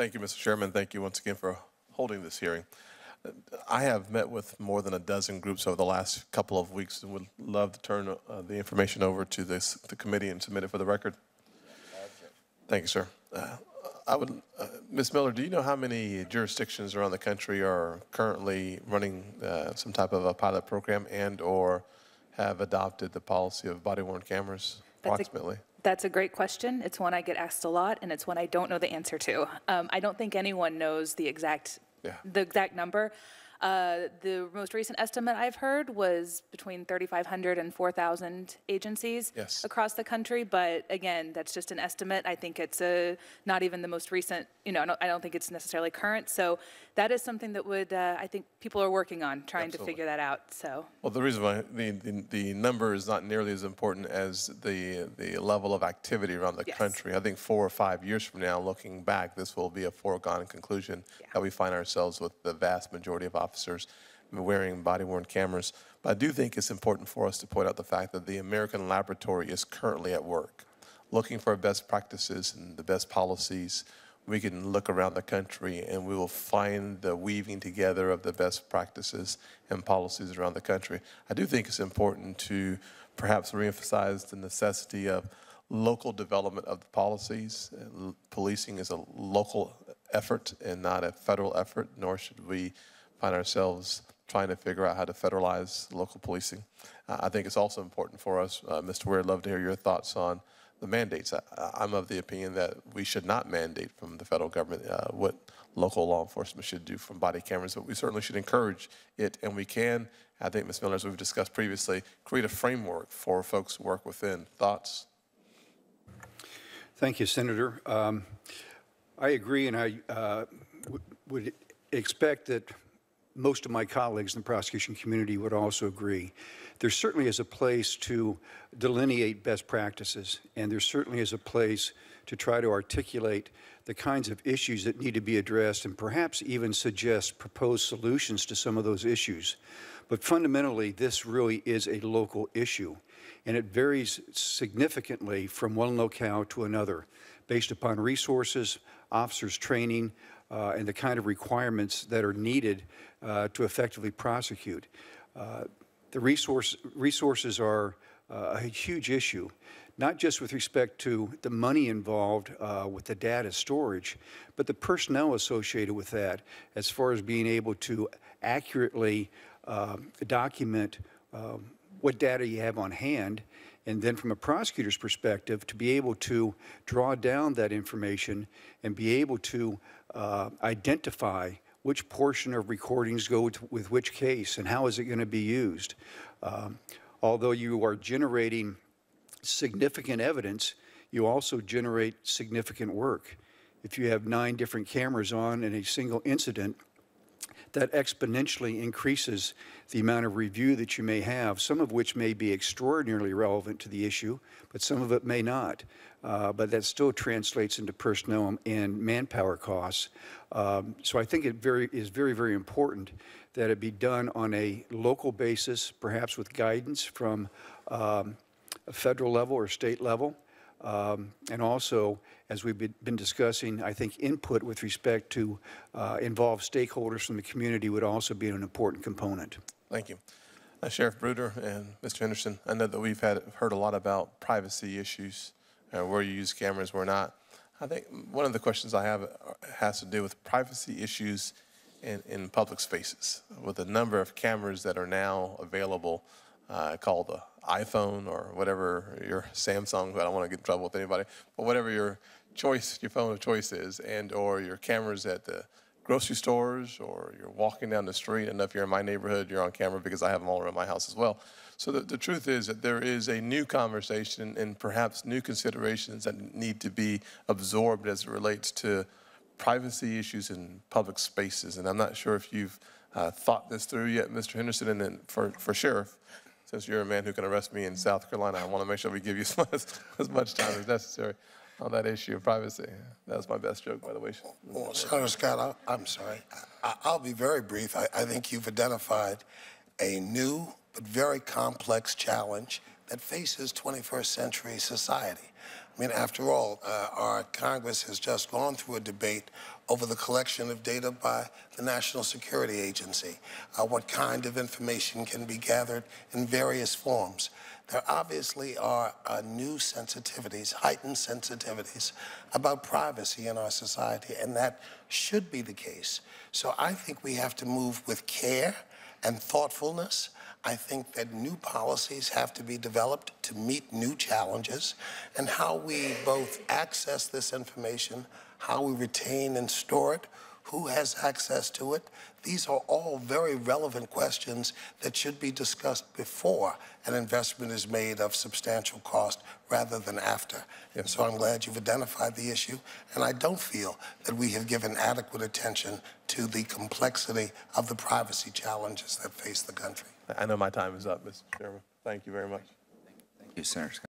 Thank you, Mr. Chairman. Thank you once again for holding this hearing. I have met with more than a dozen groups over the last couple of weeks and would love to turn the information over to the committee and submit it for the record. Thank you, sir. Ms. Miller, do you know how many jurisdictions around the country are currently running some type of a pilot program and or have adopted the policy of body-worn cameras, approximately? That's a great question. It's one I get asked a lot, and it's one I don't know the answer to. I don't think anyone knows the exact number. The most recent estimate I've heard was between 3,500 and 4,000 agencies across the country. But again, that's just an estimate. I think it's not even the most recent, I don't think it's necessarily current. So that is something that would, I think people are working on trying to figure that out. So. Well, the reason why the number is not nearly as important as the level of activity around the country. I think 4 or 5 years from now, looking back, this will be a foregone conclusion that we find ourselves with the vast majority of officers wearing body-worn cameras. But I do think it's important for us to point out the fact that the American Laboratory is currently at work, looking for best practices and the best policies. We can look around the country and we will find the weaving together of the best practices and policies around the country. I do think it's important to perhaps reemphasize the necessity of local development of the policies. Policing is a local effort and not a federal effort, nor should we find ourselves trying to figure out how to federalize local policing. I think it's also important for us, Mr. Ware, I'd love to hear your thoughts on the mandates. I'm of the opinion that we should not mandate from the federal government what local law enforcement should do from body cameras, but we certainly should encourage it, and we can, I think, Ms. Miller, as we've discussed previously, create a framework for folks who work within. Thoughts? Thank you, Senator. I agree, and I would expect that most of my colleagues in the prosecution community would also agree. There certainly is a place to delineate best practices, and there certainly is a place to try to articulate the kinds of issues that need to be addressed and perhaps even suggest proposed solutions to some of those issues. But fundamentally, this really is a local issue, and it varies significantly from one locale to another based upon resources, officers' training, and the kind of requirements that are needed to effectively prosecute. The resources are a huge issue, not just with respect to the money involved with the data storage, but the personnel associated with that as far as being able to accurately document what data you have on hand, and then from a prosecutor's perspective, to be able to draw down that information and be able to identify which portion of recordings go with which case and how is it going to be used. Although you are generating significant evidence, you also generate significant work. If you have 9 different cameras on in a single incident, that exponentially increases the amount of review that you may have, some of which may be extraordinarily relevant to the issue, but some of it may not. But that still translates into personnel and manpower costs. So I think it is very, very important that it be done on a local basis, perhaps with guidance from a federal level or state level. And also, as we've been discussing, I think input with respect to involve stakeholders from the community would also be an important component. Thank you. Sheriff Bruder and Mr. Henderson, I know that we've heard a lot about privacy issues, where you use cameras, where not. I think one of the questions I have has to do with privacy issues in public spaces. With the number of cameras that are now available, called the iPhone or whatever your Samsung, I don't want to get in trouble with anybody, but whatever your phone of choice is, and or your cameras at the grocery stores, or you're walking down the street. And if you're in my neighborhood, you're on camera because I have them all around my house as well. So the truth is that there is a new conversation and perhaps new considerations that need to be absorbed as it relates to privacy issues in public spaces. And I'm not sure if you've thought this through yet, Mr. Henderson, and then for Sheriff, since you're a man who can arrest me in South Carolina, I want to make sure we give you as much time as necessary on that issue of privacy. That was my best joke, by the way. Well, Senator Scott, I'm sorry. I'll be very brief. I think you've identified a new but very complex challenge that faces 21st century society. I mean, after all, our Congress has just gone through a debate over the collection of data by the National Security Agency, what kind of information can be gathered in various forms. There obviously are new sensitivities, heightened sensitivities about privacy in our society, and that should be the case. So I think we have to move with care and thoughtfulness. I think that new policies have to be developed to meet new challenges, and how we both access this information, how we retain and store it, who has access to it. These are all very relevant questions that should be discussed before an investment is made of substantial cost rather than after. And so I'm glad you've identified the issue, and I don't feel that we have given adequate attention to the complexity of the privacy challenges that face the country. I know my time is up, Mr. Chairman. Thank you very much. Thank you, Senator Scott.